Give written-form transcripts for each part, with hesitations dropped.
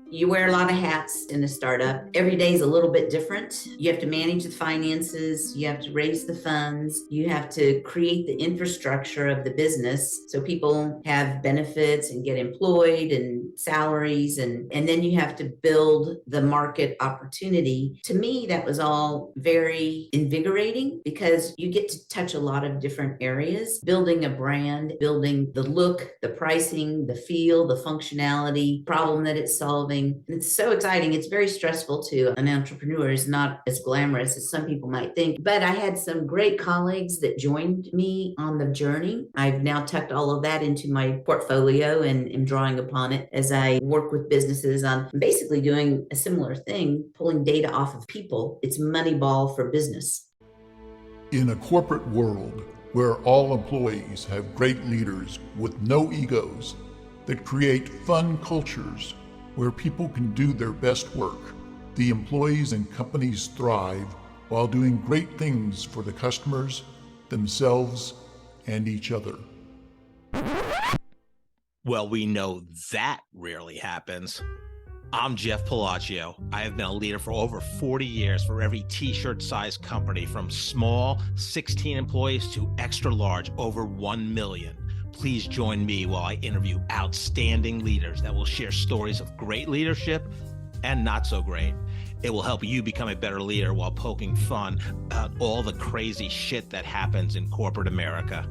You wear a lot of hats in a startup. Every day is a little bit different. You have to manage the finances, you have to raise the funds, you have to create the infrastructure of the business so people have benefits and get employed and salaries, and then you have to build the market opportunity. To me, that was all very invigorating because you get to touch a lot of different areas, building a brand, building the look, the pricing, the feel, the functionality, problem that it's solving. It's so exciting. It's very stressful too. An entrepreneur is not as glamorous as some people might think, but I had some great colleagues that joined me on the journey. I've now tucked all of that into my portfolio and am drawing upon it as I work with businesses on basically doing a similar thing, pulling data off of people. It's Moneyball for business. In a corporate world where all employees have great leaders with no egos that create fun cultures where people can do their best work, the employees and companies thrive while doing great things for the customers, themselves, and each other. Well, we know that rarely happens. I'm Jeff Palacio. I have been a leader for over 40 years for every t-shirt size company, from small 16 employees to extra large over 1 million. Please join me while I interview outstanding leaders that will share stories of great leadership and not so great. It will help you become a better leader while poking fun at all the crazy shit that happens in corporate America.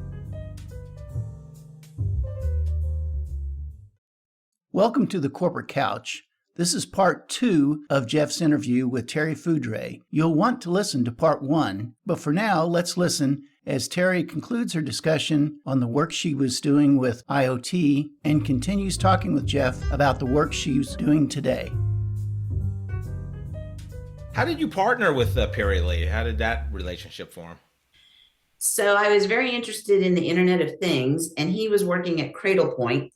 Welcome to the Corporate Couch. This is part 2 of Jeff's interview with Terri Foudray. You'll want to listen to part 1, but for now, let's listen as Terri concludes her discussion on the work she was doing with IoT and continues talking with Jeff about the work she's doing today. How did you partner with Perry Lee? How did that relationship form? So I was very interested in the Internet of Things, and he was working at Cradlepoint.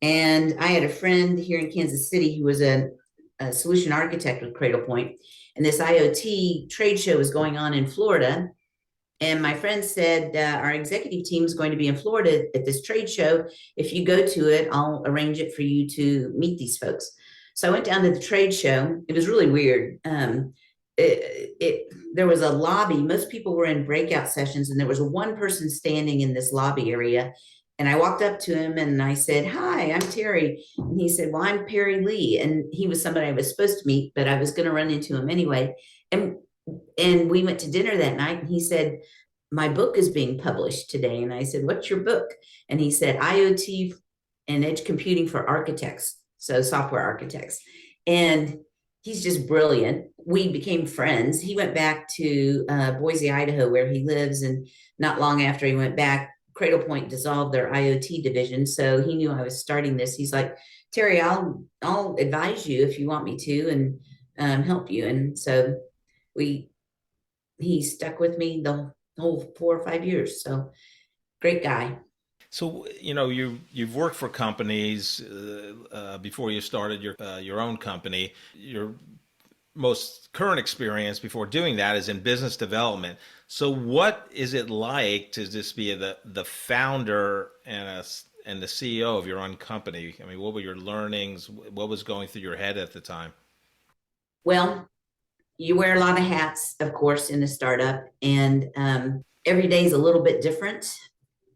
And I had a friend here in Kansas City who was a solution architect with Cradlepoint. And this IoT trade show was going on in Florida. And my friend said, our executive team is going to be in Florida at this trade show. If you go to it, I'll arrange it for you to meet these folks. So I went down to the trade show. It was really weird. There was a lobby. Most people were in breakout sessions, and there was one person standing in this lobby area. And I walked up to him and I said, "Hi, I'm Terri." And he said, "Well, I'm Perry Lee." And he was somebody I was supposed to meet, but I was going to run into him anyway. And we went to dinner that night, and he said, "My book is being published today." And I said, "What's your book?" And he said, "IoT and Edge Computing for Architects." So software architects. And he's just brilliant. We became friends. He went back to Boise, Idaho, where he lives. And not long after he went back, Cradlepoint dissolved their IoT division. So he knew I was starting this. He's like, "Terri, I'll advise you if you want me to, and help you." And so he stuck with me the whole 4 or 5 years. So great guy. So, you've worked for companies before you started your own company. Your most current experience before doing that is in business development. So what is it like to just be the founder and the CEO of your own company? I mean, what were your learnings? What was going through your head at the time? Well, you wear a lot of hats, of course, in a startup, and every day is a little bit different.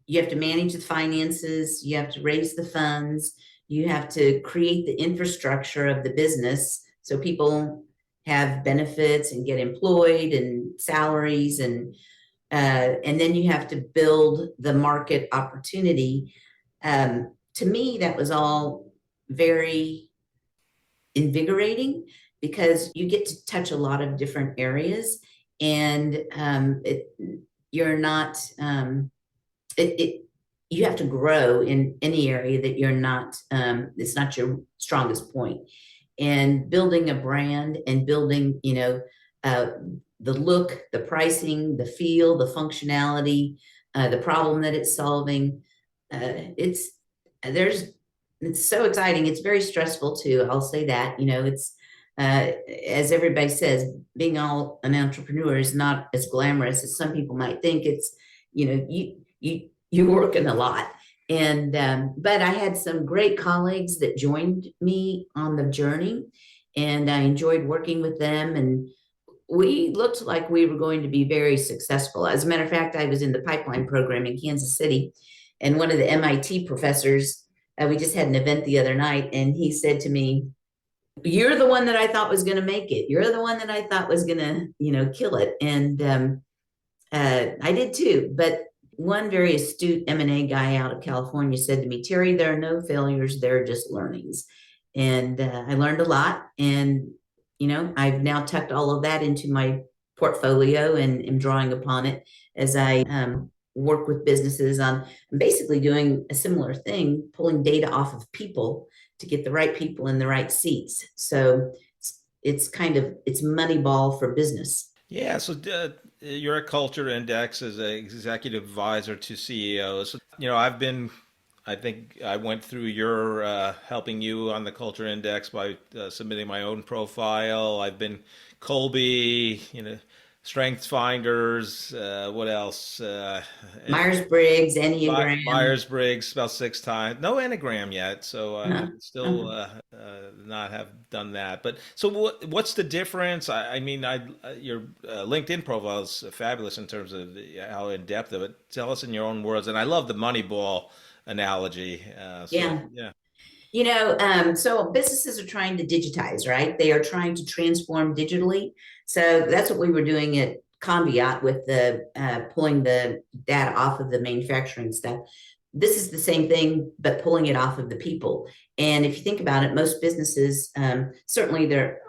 You have to manage the finances, you have to raise the funds, you have to create the infrastructure of the business so people have benefits and get employed and salaries, and then you have to build the market opportunity. To me, that was all very invigorating because you get to touch a lot of different areas, and you have to grow in any area that you're not, it's not your strongest point. And building a brand and building, the look, the pricing, the feel, the functionality, the problem that it's solving. It's so exciting. It's very stressful too. I'll say that, it's, as everybody says, being an entrepreneur is not as glamorous as some people might think. It's, you're working a lot, And but I had some great colleagues that joined me on the journey, and I enjoyed working with them. And we looked like we were going to be very successful. As a matter of fact, I was in the pipeline program in Kansas City, and one of the MIT professors, we just had an event the other night, and he said to me, "You're the one that I thought was going to make it. You're the one that I thought was going to, kill it." And I did too. But one very astute M&A guy out of California said to me, "Terri, there are no failures, there are just learnings." And I learned a lot. And, I've now tucked all of that into my portfolio and am drawing upon it as I work with businesses on I'm basically doing a similar thing, pulling data off of people to get the right people in the right seats. So it's Moneyball for business. Yeah, so you're a Culture Index as an executive advisor to CEOs. I think I went through your helping you on the Culture Index by submitting my own profile. I've been Colby, Strengths Finders, what else? Myers-Briggs, Enneagram. Myers-Briggs about 6 times. No Enneagram yet, so Uh-huh. still not have done that. But so what's the difference? Your LinkedIn profile is fabulous in terms of how in depth of it. Tell us in your own words, and I love the Moneyball analogy. Yeah. So businesses are trying to digitize, right? They are trying to transform digitally. So that's what we were doing at CompTIA with the pulling the data off of the manufacturing stuff. This is the same thing, but pulling it off of the people. And if you think about it, most businesses, certainly they're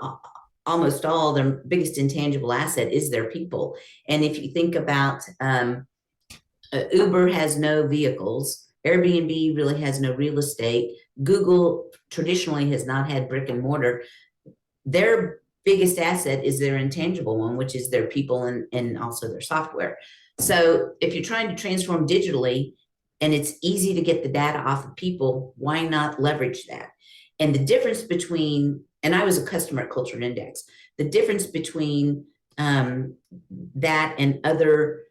almost all their biggest intangible asset is their people. And if you think about Uber has no vehicles, Airbnb really has no real estate. Google traditionally has not had brick and mortar. Their biggest asset is their intangible one, which is their people and also their software. So if you're trying to transform digitally and it's easy to get the data off of people, why not leverage that? And the difference between, and I was a customer at Culture Index, the difference between that and other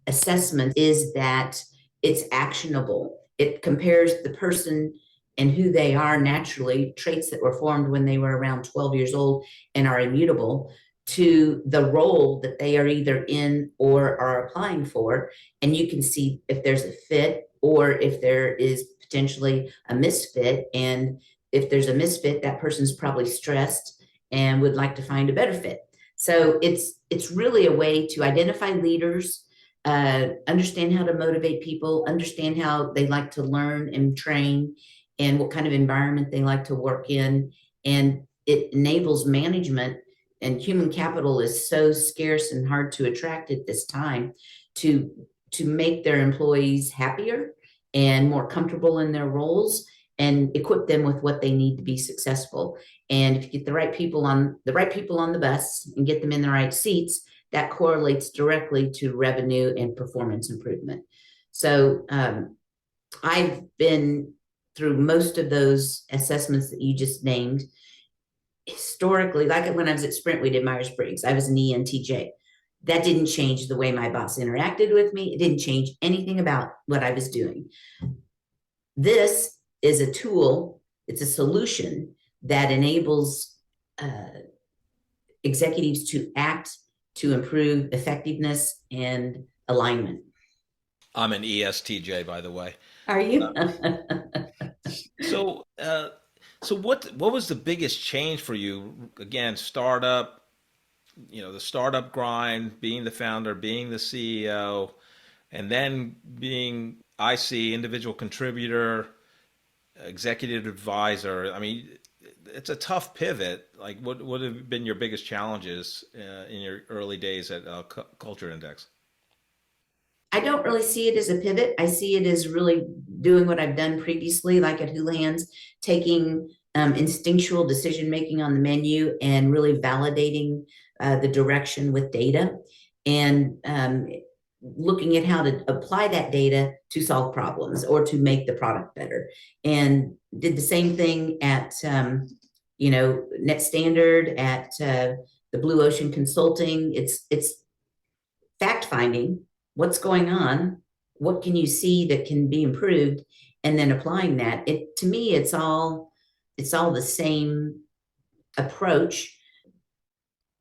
assessments is that it's actionable. It compares the person and who they are naturally, traits that were formed when they were around 12 years old and are immutable, to the role that they are either in or are applying for. And you can see if there's a fit or if there is potentially a misfit. And if there's a misfit, that person's probably stressed and would like to find a better fit. So it's really a way to identify leaders, understand how to motivate people, understand how they like to learn and train, and what kind of environment they like to work in. And it enables management, and human capital is so scarce and hard to attract at this time, to make their employees happier and more comfortable in their roles and equip them with what they need to be successful. And if you get the right people on the bus and get them in the right seats, that correlates directly to revenue and performance improvement. So I've been through most of those assessments that you just named. Historically, like when I was at Sprint, we did Myers-Briggs. I was an ENTJ. That didn't change the way my boss interacted with me. It didn't change anything about what I was doing. This is a tool, it's a solution that enables executives to act to improve effectiveness and alignment. I'm an ESTJ, by the way. Are you? So what was the biggest change for you? Again, startup, the startup grind, being the founder, being the CEO, and then being IC, individual contributor, executive advisor. I mean, it's a tough pivot. Like, what have been your biggest challenges in your early days at Culture Index? I don't really see it as a pivot. I see it as really doing what I've done previously, like at Houlihan's, taking instinctual decision making on the menu and really validating the direction with data, and looking at how to apply that data to solve problems or to make the product better. And did the same thing at Net Standard, at the Blue Ocean Consulting. It's fact finding. What's going on? what can you see that can be improved, and then applying that. It to me, it's all the same approach,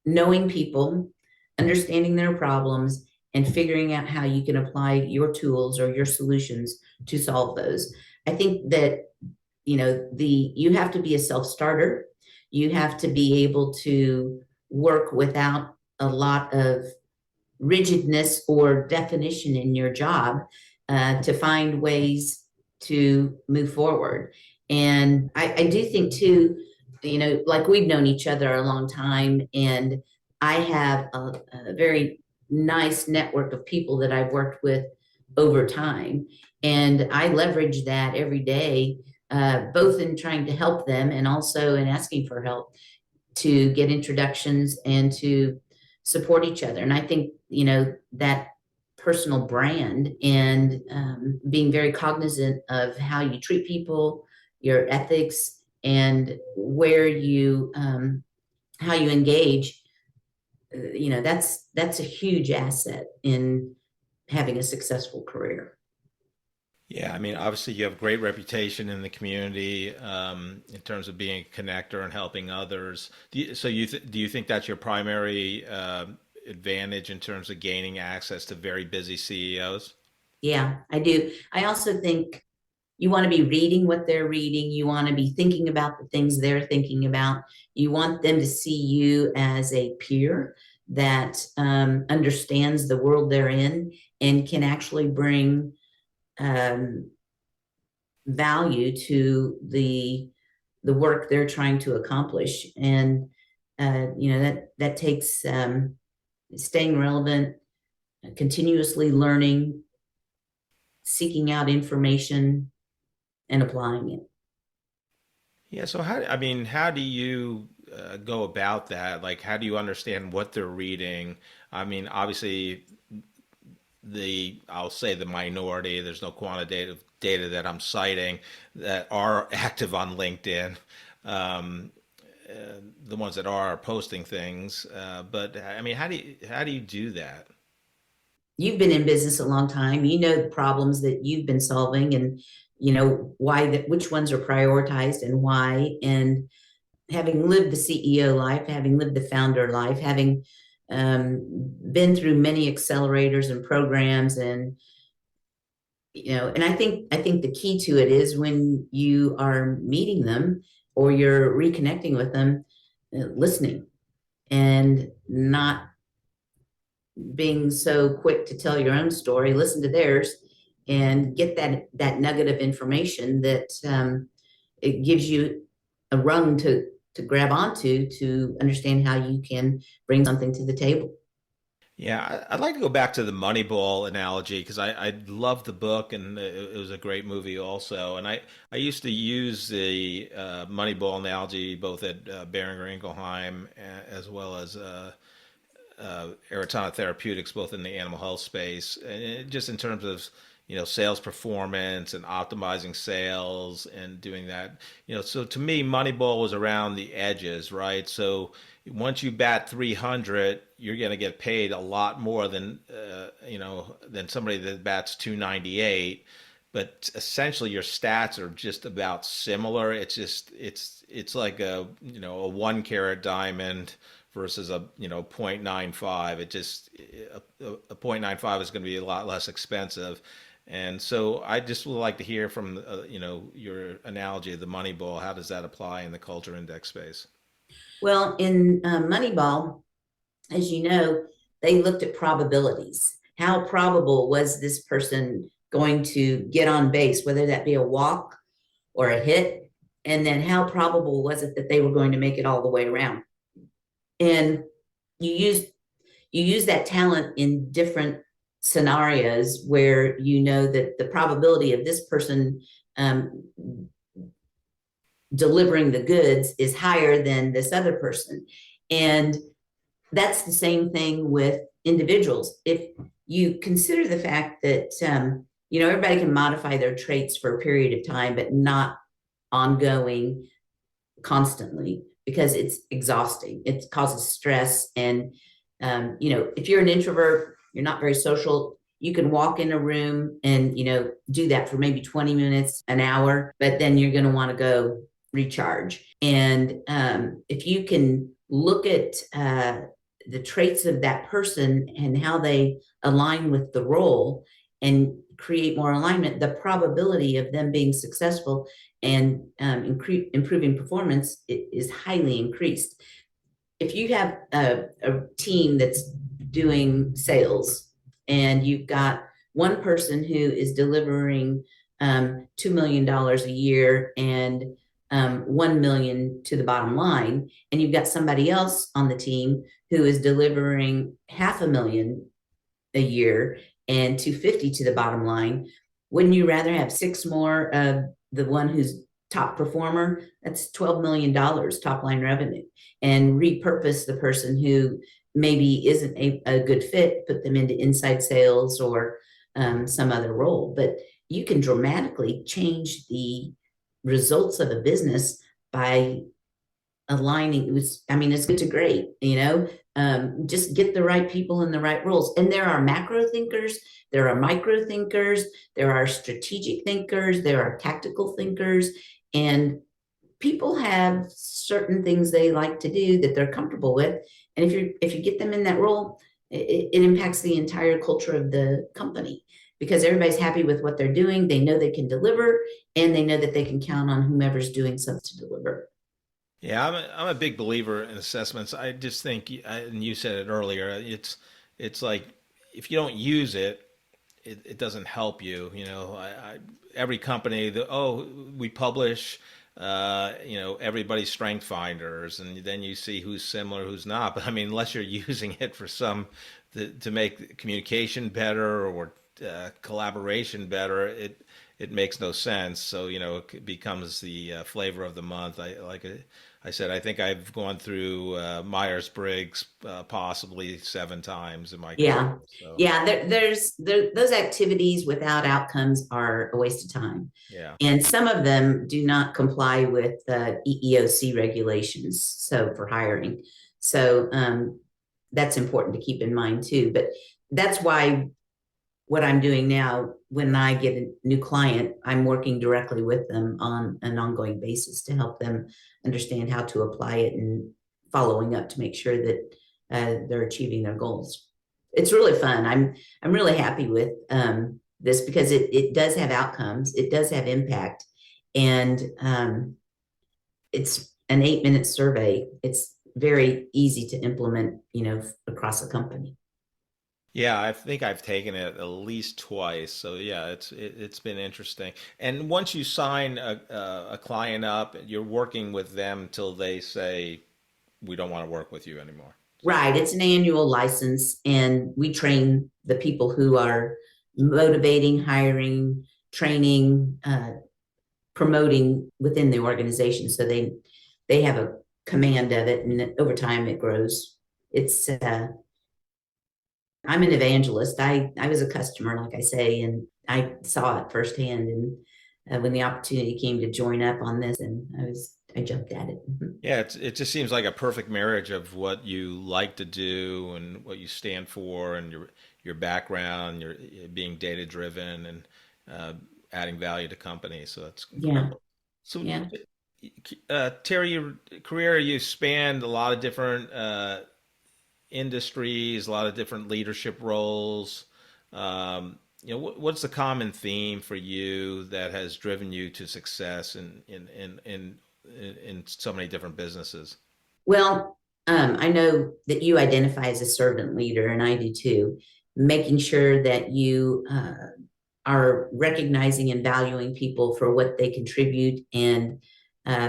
knowing people, understanding their problems, and figuring out how you can apply your tools or your solutions to solve those. I think that, you have to be a self-starter. You have to be able to work without a lot of rigidness or definition in your job, to find ways to move forward. And I do think too, like we've known each other a long time, and I have a very nice network of people that I've worked with over time. And I leverage that every day, both in trying to help them and also in asking for help to get introductions and to support each other. And I think, that personal brand and being very cognizant of how you treat people, your ethics, and where you, how you engage, that's a huge asset in having a successful career. Yeah, I mean, obviously you have a great reputation in the community in terms of being a connector and helping others. Do you think that's your primary advantage in terms of gaining access to very busy CEOs? Yeah, I do. I also think you want to be reading what they're reading. You want to be thinking about the things they're thinking about. You want them to see you as a peer that understands the world they're in and can actually bring value to the work they're trying to accomplish. And that takes staying relevant, continuously learning, seeking out information, and applying it. Yeah, so how do you go about that? Like, how do you understand what they're reading? I mean, obviously, I'll say the minority, there's no quantitative data that I'm citing that are active on LinkedIn. The ones that are posting things, but I mean, how do you do that? You've been in business a long time. You know the problems that you've been solving, and why that, which ones are prioritized and why. And having lived the CEO life, having lived the founder life, having been through many accelerators and programs, and and I think the key to it is when you are meeting them or you're reconnecting with them, listening and not being so quick to tell your own story. Listen to theirs and get that nugget of information that it gives you a rung to grab onto to understand how you can bring something to the table. Yeah, I'd like to go back to the Moneyball analogy because I love the book and it was a great movie also. And I used to use the Moneyball analogy both at Boehringer Ingelheim as well as Aratana Therapeutics, both in the animal health space, and just in terms of sales performance and optimizing sales and doing that. So to me, Moneyball was around the edges, right? So once you bat 300, you're going to get paid a lot more than than somebody that bats 298. But essentially, your stats are just about similar. It's like a 1 carat diamond versus a 0.95. A 0.95 is going to be a lot less expensive. And so I just would like to hear from your analogy of the Moneyball. How does that apply in the culture index space? Well, in Moneyball, as you know, they looked at probabilities. How probable was this person going to get on base, whether that be a walk or a hit? And then how probable was it that they were going to make it all the way around? And you use that talent in different scenarios where that the probability of this person delivering the goods is higher than this other person. And that's the same thing with individuals. If you consider the fact that everybody can modify their traits for a period of time, but not ongoing, constantly, because it's exhausting. It causes stress. And if you're an introvert, you're not very social, you can walk in a room and, do that for maybe 20 minutes, an hour, but then you're going to want to go recharge. And if you can look at the traits of that person and how they align with the role and create more alignment, the probability of them being successful and improving performance is highly increased. If you have a team that's doing sales and you've got one person who is delivering $2 million a year and 1 million to the bottom line, and you've got somebody else on the team who is delivering $500,000 a year and 250 to the bottom line, wouldn't you rather have 6 more of the one who's top performer? That's $12 million top line revenue, and repurpose the person who maybe isn't a good fit, put them into inside sales or some other role. But you can dramatically change the results of a business by aligning. It's good to great, just get the right people in the right roles. And there are macro thinkers, there are micro thinkers, there are strategic thinkers, there are tactical thinkers, and people have certain things they like to do that they're comfortable with. And if you get them in that role, it impacts the entire culture of the company, because everybody's happy with what they're doing. They know they can deliver, and they know that they can count on whomever's doing something to deliver. Yeah, I'm a big believer in assessments. I just think, and you said it earlier, it's like if you don't use it, it doesn't help you. Every company, we publish, everybody's strength finders, and then you see who's similar, who's not. But unless you're using it for to make communication better or collaboration better, it makes no sense. So it becomes the flavor of the month. I said, I think I've gone through Myers-Briggs possibly 7 times in my career. So. Yeah. There's those activities without outcomes are a waste of time. Yeah. And some of them do not comply with EEOC regulations. So for hiring, so that's important to keep in mind too. But that's why what I'm doing now, when I get a new client, I'm working directly with them on an ongoing basis to help them understand how to apply it and following up to make sure that they're achieving their goals. It's really fun. I'm really happy with this, because it does have outcomes. It does have impact. And it's an 8-minute survey. It's very easy to implement, across a company. Yeah, I think I've taken it at least twice. So yeah, it's been interesting. And once you sign a client up, you're working with them till they say, we don't want to work with you anymore. Right. It's an annual license, and we train the people who are motivating, hiring, training, promoting within the organization. So they have a command of it, and over time it grows. It's I'm an evangelist. I was a customer, like I say, and I saw it firsthand. And when the opportunity came to join up on this, and I jumped at it. Yeah, it just seems like a perfect marriage of what you like to do and what you stand for, and your background, your being data driven, and adding value to companies. So that's incredible. So yeah. Terri, your career, you spanned a lot of different industries, a lot of different leadership roles. What's the common theme for you that has driven you to success in so many different businesses? Well, I know that you identify as a servant leader, and I do too. Making sure that you are recognizing and valuing people for what they contribute, and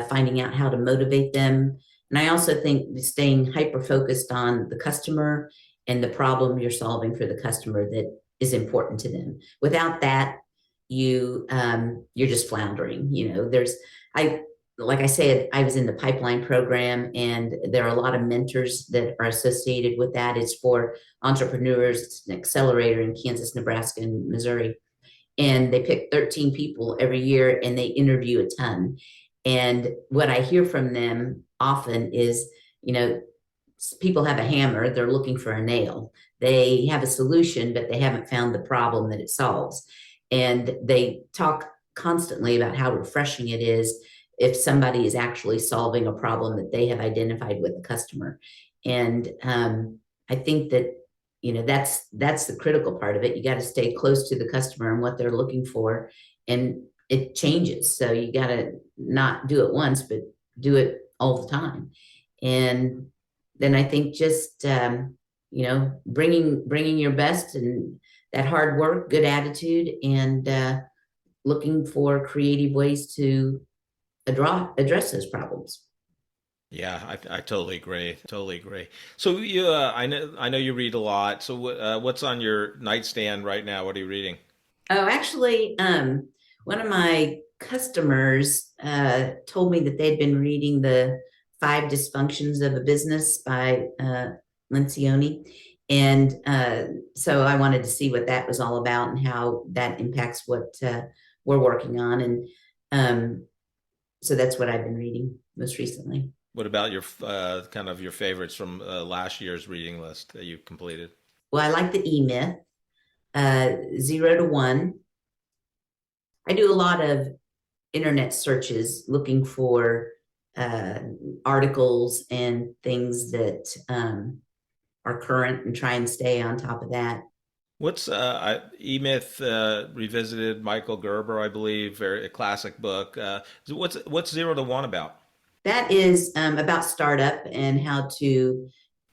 finding out how to motivate them. And I also think staying hyper-focused on the customer and the problem you're solving for the customer that is important to them. Without that, you're just floundering. Like I said, I was in the pipeline program, and there are a lot of mentors that are associated with that. It's for entrepreneurs. It's an accelerator in Kansas, Nebraska, and Missouri. And they pick 13 people every year, and they interview a ton. And what I hear from them often is, people have a hammer, they're looking for a nail. they have a solution, but they haven't found the problem that it solves. And they talk constantly about how refreshing it is if somebody is actually solving a problem that they have identified with the customer. And I think that, that's the critical part of it. You got to stay close to the customer and what they're looking for, and it changes. So you got to not do it once, but do it all the time. And then I think just bringing your best and that hard work, good attitude, and looking for creative ways to address those problems. Yeah, I totally agree. Totally agree. So I know you read a lot. So what's on your nightstand right now? What are you reading? Oh, actually, one of my customers told me that they'd been reading the Five Dysfunctions of a Business by Lencioni. And so I wanted to see what that was all about and how that impacts what we're working on. And so that's what I've been reading most recently. What about your kind of your favorites from last year's reading list that you completed? Well, I like the E-Myth, 0 to 1. I do a lot of internet searches looking for articles and things that are current and try and stay on top of that. What's E-Myth Revisited, Michael Gerber, I believe, very a classic book. What's 0 to 1 about? That is about startup and how to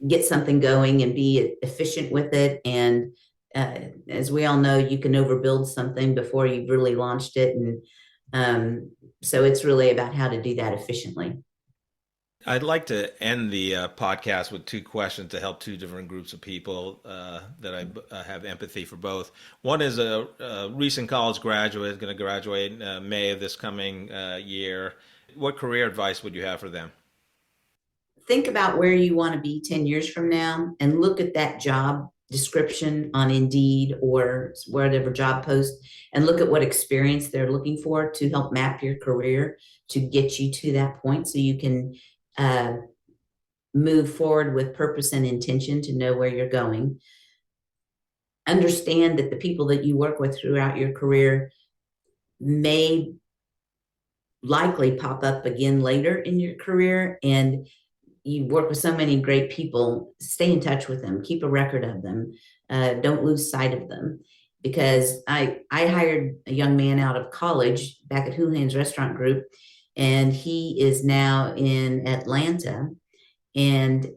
get something going and be efficient with it. And as we all know, you can overbuild something before you've really launched it. And so it's really about how to do that efficiently. I'd like to end the podcast with two questions to help two different groups of people that I have empathy for both. One is a recent college graduate, going to graduate in May of this coming year. What career advice would you have for them? Think about where you want to be 10 years from now and look at that job description on Indeed or whatever job post, and look at what experience they're looking for to help map your career to get you to that point so you can move forward with purpose and intention to know where you're going. Understand that the people that you work with throughout your career may likely pop up again later in your career, and you work with so many great people. Stay in touch with them, keep a record of them, don't lose sight of them. Because I hired a young man out of college back at Houlihan's Restaurant Group, and he is now in Atlanta, and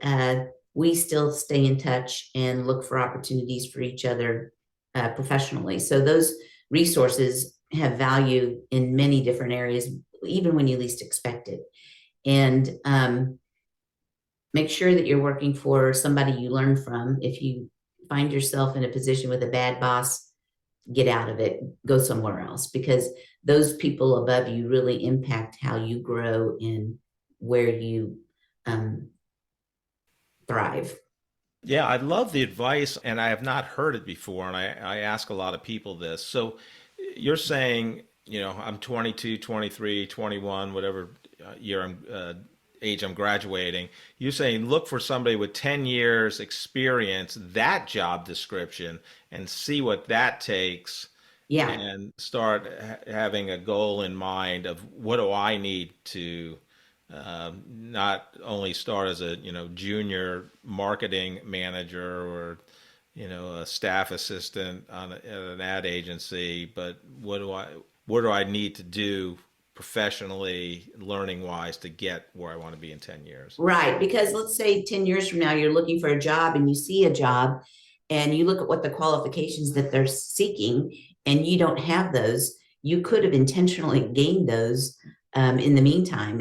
we still stay in touch and look for opportunities for each other professionally. So those resources have value in many different areas, even when you least expect it. And make sure that you're working for somebody you learn from. If you find yourself in a position with a bad boss, get out of it, go somewhere else, because those people above you really impact how you grow and where you thrive. Yeah, I love the advice, and I have not heard it before, and I ask a lot of people this. So you're saying, I'm 22, 23, 21, whatever year age I'm graduating. You're saying look for somebody with 10 years experience, that job description, and see what that takes. Yeah. And start having a goal in mind of what do I need to not only start as a junior marketing manager or a staff assistant at an ad agency, but what do I need to do professionally, learning wise, to get where I want to be in 10 years? Right. Because let's say 10 years from now, you're looking for a job and you see a job and you look at what the qualifications that they're seeking and you don't have those. You could have intentionally gained those in the meantime.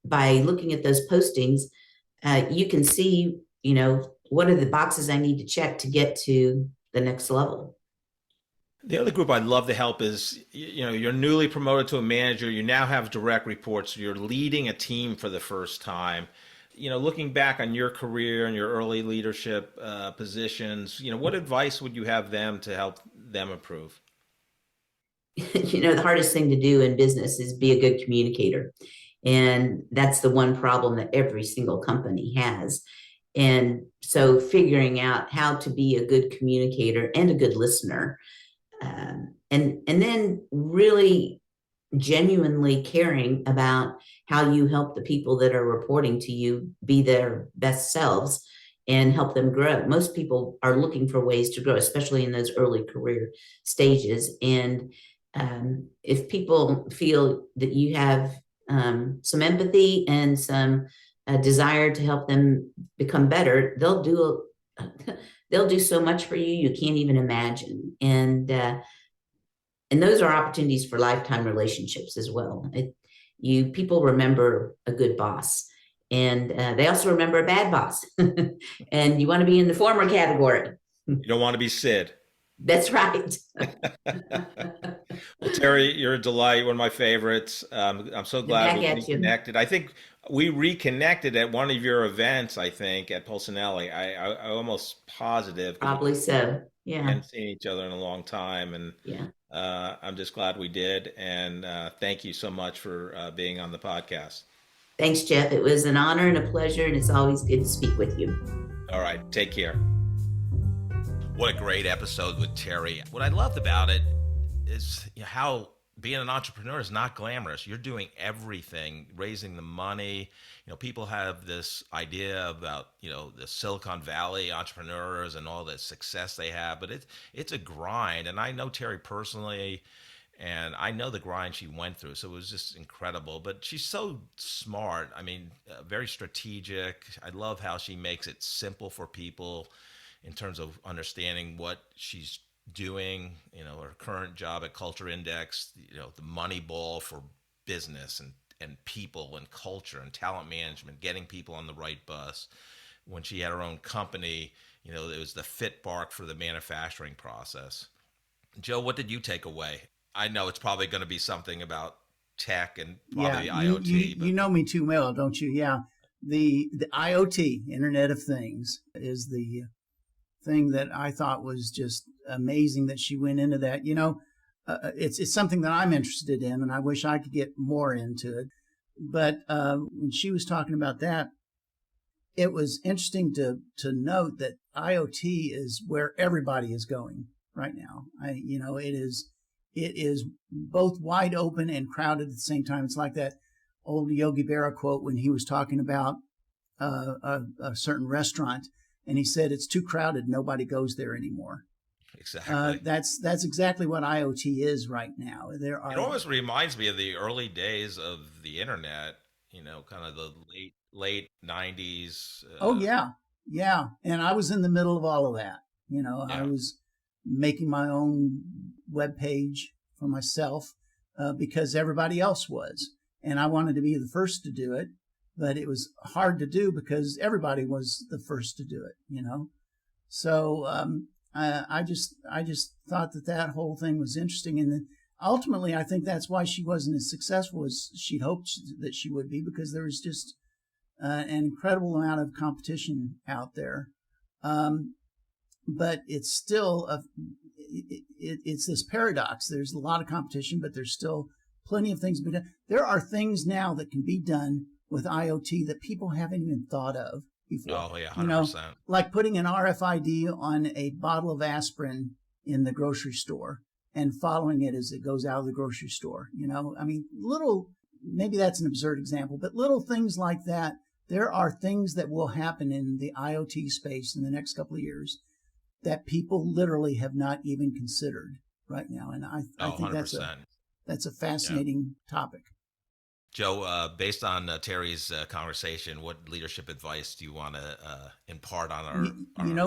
By looking at those postings, you can see, what are the boxes I need to check to get to the next level. The other group I'd love to help is, you're newly promoted to a manager. You now have direct reports. You're leading a team for the first time. Looking back on your career and your early leadership positions, what advice would you have them to help them improve? The hardest thing to do in business is be a good communicator. And that's the one problem that every single company has. And so figuring out how to be a good communicator and a good listener, and then really genuinely caring about how you help the people that are reporting to you be their best selves and help them grow. Most people are looking for ways to grow, especially in those early career stages. And if people feel that you have some empathy and some desire to help them become better, they'll do so much for you you can't even imagine. And those are opportunities for lifetime relationships as well. People remember a good boss, and they also remember a bad boss. And you want to be in the former category. You don't want to be Sid. That's right. Well, Terri, you're a delight. One of my favorites. I'm so glad we reconnected. I think we reconnected at one of your events, I think, at Pulcinelli. I almost positive. Probably so. Yeah. We haven't seen each other in a long time. And yeah. I'm just glad we did. And thank you so much for being on the podcast. Thanks, Jeff. It was an honor and a pleasure, and it's always good to speak with you. All right. Take care. What a great episode with Terri. What I loved about it is how being an entrepreneur is not glamorous. You're doing everything, raising the money. People have this idea about, the Silicon Valley entrepreneurs and all the success they have, but it's a grind. And I know Terri personally, and I know the grind she went through. So it was just incredible. But she's so smart. I mean, very strategic. I love how she makes it simple for people in terms of understanding what she's doing, her current job at Culture Index, the Moneyball for business and people and culture and talent management, getting people on the right bus. When she had her own company, it was the fit bark for the manufacturing process. Joe, what did you take away? I know it's probably going to be something about tech and probably IoT. You know me too well, don't you? Yeah. The IoT, Internet of Things, is the thing that I thought was just amazing that she went into that. It's something that I'm interested in, and I wish I could get more into it. But when she was talking about that, it was interesting to note that IoT is where everybody is going right now. It is both wide open and crowded at the same time. It's like that old Yogi Berra quote when he was talking about a certain restaurant. And he said, it's too crowded. Nobody goes there anymore. Exactly. That's exactly what IoT is right now. It almost reminds me of the early days of the internet, kind of the late 90s. Oh, yeah. Yeah. And I was in the middle of all of that. Yeah. I was making my own web page for myself because everybody else was. And I wanted to be the first to do it. But it was hard to do because everybody was the first to do it, So I just thought that whole thing was interesting, and then ultimately I think that's why she wasn't as successful as she'd hoped that she would be, because there was just an incredible amount of competition out there. But it's still it's this paradox. There's a lot of competition, but there's still plenty of things to be done. There are things now that can be done with IoT that people haven't even thought of before. Oh, yeah, 100%. Like putting an RFID on a bottle of aspirin in the grocery store and following it as it goes out of the grocery store. Maybe that's an absurd example, but little things like that. There are things that will happen in the IoT space in the next couple of years that people literally have not even considered right now. And I think 100%. That's a fascinating topic. Joe, based on Terry's conversation, what leadership advice do you want to impart on our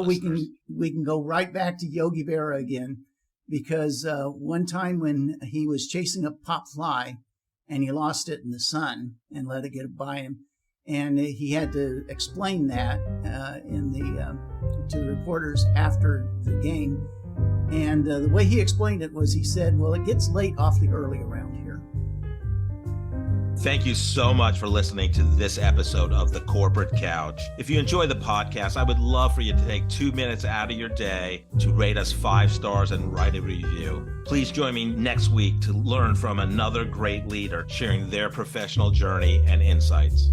listeners? we can go right back to Yogi Berra again, because one time when he was chasing a pop fly and he lost it in the sun and let it get by him, and he had to explain that to the reporters after the game. And the way he explained it was, he said, well, it gets late awfully early around here. Thank you so much for listening to this episode of The Corporate Couch. If you enjoy the podcast, I would love for you to take 2 minutes out of your day to rate us 5 stars and write a review. Please join me next week to learn from another great leader sharing their professional journey and insights.